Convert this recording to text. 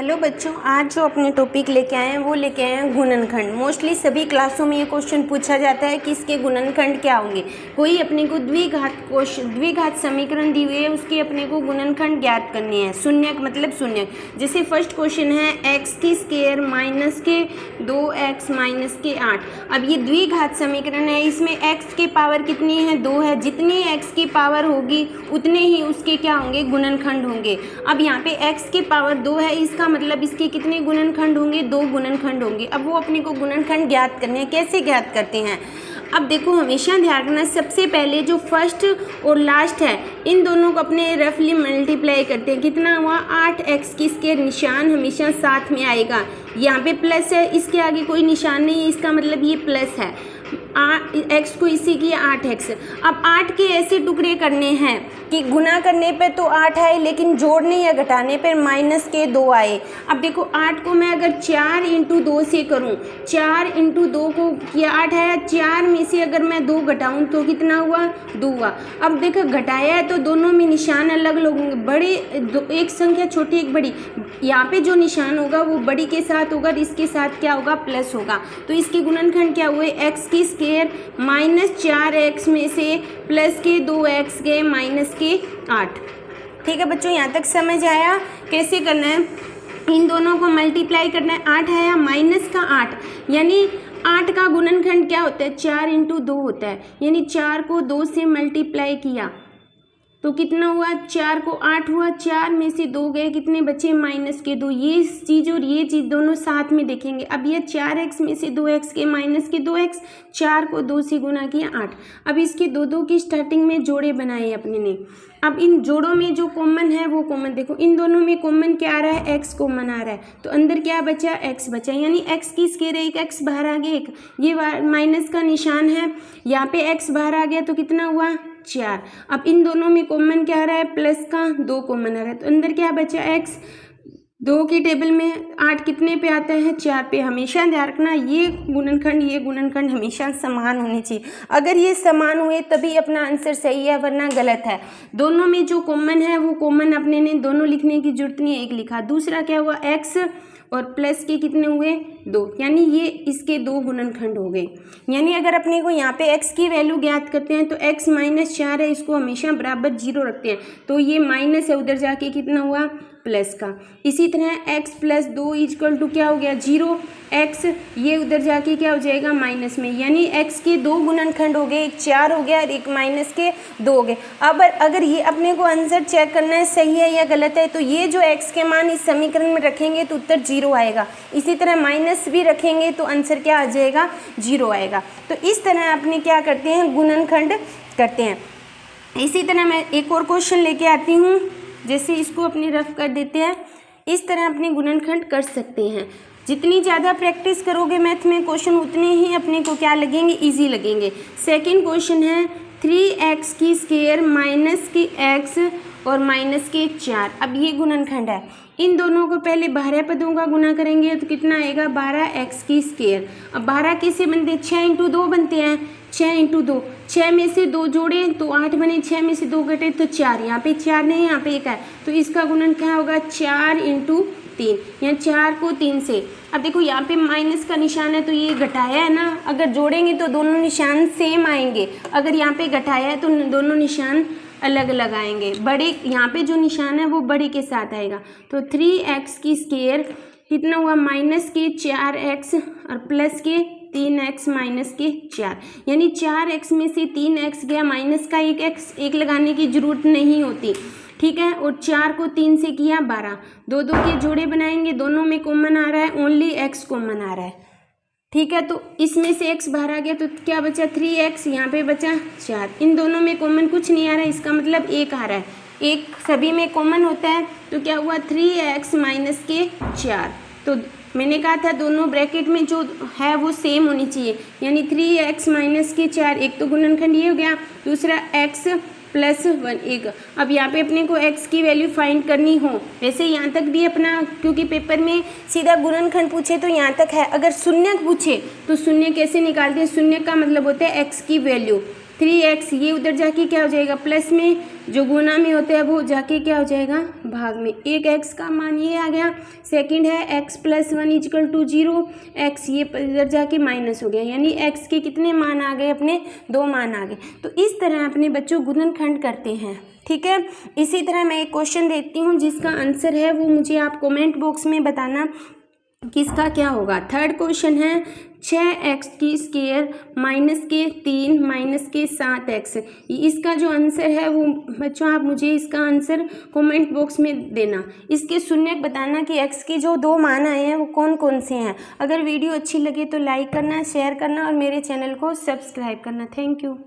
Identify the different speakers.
Speaker 1: Hello बच्चों, आज जो अपने टॉपिक लेके आए हैं वो लेके आए हैं गुणनखंड। मोस्टली सभी क्लासों में ये क्वेश्चन पूछा जाता है कि इसके गुणनखंड क्या होंगे। कोई अपने को द्विघात समीकरण दी हुई है, उसकी अपने को गुणनखंड ज्ञात करनी है। शून्यक मतलब शून्यक। जैसे फर्स्ट क्वेश्चन है एक्स की स्क्वायर माइनस के 2x माइनस के 8। अब ये द्विघात समीकरण है, इसमें x की पावर कितनी है, 2 है। जितनी x की पावर होगी उतने ही उसके क्या होंगे, गुणनखंड होंगे। अब यहाँ पे x की पावर 2 है, इसका मतलब इसके कितने गुणनखंड होंगे, 2 गुणनखंड होंगे। अब वो अपने को गुणनखंड ज्ञात करने हैं। कैसे ज्ञात करते हैं, अब देखो हमेशा ध्यान रखना, सबसे पहले जो फर्स्ट और लास्ट है इन दोनों को अपने रफली मल्टीप्लाई करते हैं। कितना हुआ, 8x की स्क्वायर, निशान हमेशा साथ में आएगा। यहाँ पे प्लस है, इसके आगे कोई निशान नहीं है, इसका मतलब ये प्लस है। x को इसी की 8x। अब 8 के ऐसे टुकड़े करने हैं कि गुना करने पे तो 8 आए, लेकिन जोड़ने या घटाने पर माइनस के 2 आए। अब देखो 8 को मैं अगर 4 × 2 से करूं, 4 × 2 को किया 8 है, 4 में से अगर मैं 2 घटाऊं तो कितना हुआ, 2 हुआ। अब देखो घटाया है तो दोनों में निशान अलग अलग होंगे। बड़े एक संख्या छोटी एक बड़ी, यहाँ पे जो निशान होगा वो बड़ी के साथ होगा, इसके साथ क्या होगा, प्लस होगा। तो इसके गुणनखंड क्या हुए, x की स्क्वायर माइनस 4x में से प्लस के 2x गए माइनस के 8। ठीक है बच्चों, यहाँ तक समझ आया कैसे करना है। इन दोनों को मल्टीप्लाई करना है। 8 आया माइनस का 8, यानी 8 का गुणनखंड क्या होता है, 4 × 2 होता है। यानी 4 को 2 से मल्टीप्लाई किया तो कितना हुआ, 4 को 8 हुआ, 4 में से 2 गए, कितने बचे, माइनस के 2। ये चीज़ और ये चीज़ दोनों साथ में देखेंगे। अब ये 4x में से 2x के माइनस के 2x, 4 को 2 से गुना किया 8। अब इसके दो की स्टार्टिंग में जोड़े बनाए अपने ने। अब इन जोड़ों में जो कॉमन है वो कॉमन देखो, इन दोनों में कॉमन क्या आ रहा है, x कॉमन आ रहा है, तो अंदर क्या बचा, x बचा। यानी x की स्क्वायर एक, x बाहर आ गया एक, ये माइनस का निशान है, यहाँ पे x बाहर आ गया तो कितना हुआ, 4। अब इन दोनों में कॉमन क्या आ रहा है, प्लस का 2 कॉमन आ रहा है, तो अंदर क्या बचा, x। 2 की टेबल में 8 कितने पे आता है, 4 पे। हमेशा ध्यान रखना ये गुणनखंड हमेशा समान होने चाहिए। अगर ये समान हुए तभी अपना आंसर सही है, वरना गलत है। दोनों में जो कॉमन है वो कॉमन अपने ने दोनों लिखने की जरूरत नहीं है, एक लिखा। दूसरा क्या हुआ, x और प्लस के कितने हुए, 2, यानी ये इसके 2 गुणनखंड हो गए। यानी अगर अपने को यहाँ पे x की वैल्यू ज्ञात करते हैं तो x माइनस 4 है, इसको हमेशा बराबर 0 रखते हैं, तो ये माइनस है, उधर जाके कितना हुआ, प्लस का। इसी तरह x प्लस 2 इक्वल टू क्या हो गया, 0। x ये उधर जाके क्या हो जाएगा, माइनस में। यानी x के 2 गुणनखंड हो गए, एक 4 हो गया और एक माइनस के 2 हो गए। अब अगर ये अपने को आंसर चेक करना है सही है या गलत है, तो ये जो x के मान इस समीकरण में रखेंगे तो उत्तर 0 आएगा। इसी तरह माइनस भी रखेंगे तो आंसर क्या आ जाएगा, 0 आएगा। तो इस तरह अपने क्या करते हैं, गुणनखंड करते हैं। इसी तरह मैं एक और क्वेश्चन लेके आती हूँ, जैसे इसको अपने रफ कर देते हैं। इस तरह अपने गुणनखंड कर सकते हैं। जितनी ज़्यादा प्रैक्टिस करोगे मैथ में क्वेश्चन, उतने ही अपने को क्या लगेंगे, इजी लगेंगे। सेकंड क्वेश्चन है 3x की स्क्वायर माइनस की x और माइनस के 4। अब ये गुणनखंड है, इन दोनों को पहले 12 पदों का गुना करेंगे तो कितना आएगा, 12x की स्क्वायर। अब 12 कैसे बनते हैं, 6 × 2 बनते हैं, 6 × 2, 6 में से 2 जोड़े तो 8 बने, 6 में से 2 घटे तो 4। यहाँ पे 4 नहीं, यहाँ पे 1 है, तो इसका गुणन क्या होगा, 4 × 3, यहाँ 4 को 3 से। अब देखो यहाँ पे माइनस का निशान है तो ये घटाया है ना, अगर जोड़ेंगे तो दोनों निशान सेम आएंगे। अगर यहाँ पे घटाया है तो दोनों निशान अलग अलग आएंगे। बड़े यहाँ पे जो निशान है वो बड़े के साथ आएगा। तो 3x की स्क्वायर कितना हुआ, माइनस के 4x और प्लस के 3x माइनस के 4। यानी 4x में से 3x गया, माइनस का 1x, 1 लगाने की जरूरत नहीं होती, ठीक है। और 4 को 3 से किया 12, 2 के जोड़े बनाएंगे, दोनों में कॉमन आ रहा है, ओनली x कॉमन आ रहा है, ठीक है। तो इसमें से x बाहर आ गया तो क्या बचा, 3x, यहाँ पे बचा 4। इन दोनों में कॉमन कुछ नहीं आ रहा है, इसका मतलब 1 आ रहा है, 1 सभी में कॉमन होता है। तो क्या हुआ, 3x माइनस के 4। तो मैंने कहा था दोनों ब्रैकेट में जो है वो सेम होनी चाहिए, यानी 3x माइनस के 4। एक तो गुणनखंड ये हो गया, दूसरा x प्लस 1 1। अब यहाँ पे अपने को x की वैल्यू फाइंड करनी हो, वैसे यहाँ तक भी अपना, क्योंकि पेपर में सीधा गुणनखंड पूछे तो यहाँ तक है। अगर शून्यक पूछे तो शून्य कैसे निकालते हैं, शून्य का मतलब होता है x की वैल्यू, 3x ये उधर जाके क्या हो जाएगा, प्लस में, जो गुना में होता है वो जाके क्या हो जाएगा, भाग में। एक x का मान ये आ गया। सेकंड है x + 1 = 0, x ये इधर जाके माइनस हो गया, यानी x के कितने मान आ गए, अपने 2 मान आ गए। तो इस तरह अपने बच्चों गुणनखंड करते हैं, ठीक है। इसी तरह मैं एक क्वेश्चन देती हूँ जिसका आंसर है वो मुझे आप कमेंट बॉक्स में बताना किसका क्या होगा। थर्ड क्वेश्चन है 6x² - 3 - 7x। इसका जो आंसर है वो बच्चों आप मुझे इसका आंसर कमेंट बॉक्स में देना। इसके शून्य बताना कि x के जो 2 मान आए हैं वो कौन कौन से हैं। अगर वीडियो अच्छी लगे तो लाइक करना, शेयर करना और मेरे चैनल को सब्सक्राइब करना। Thank you.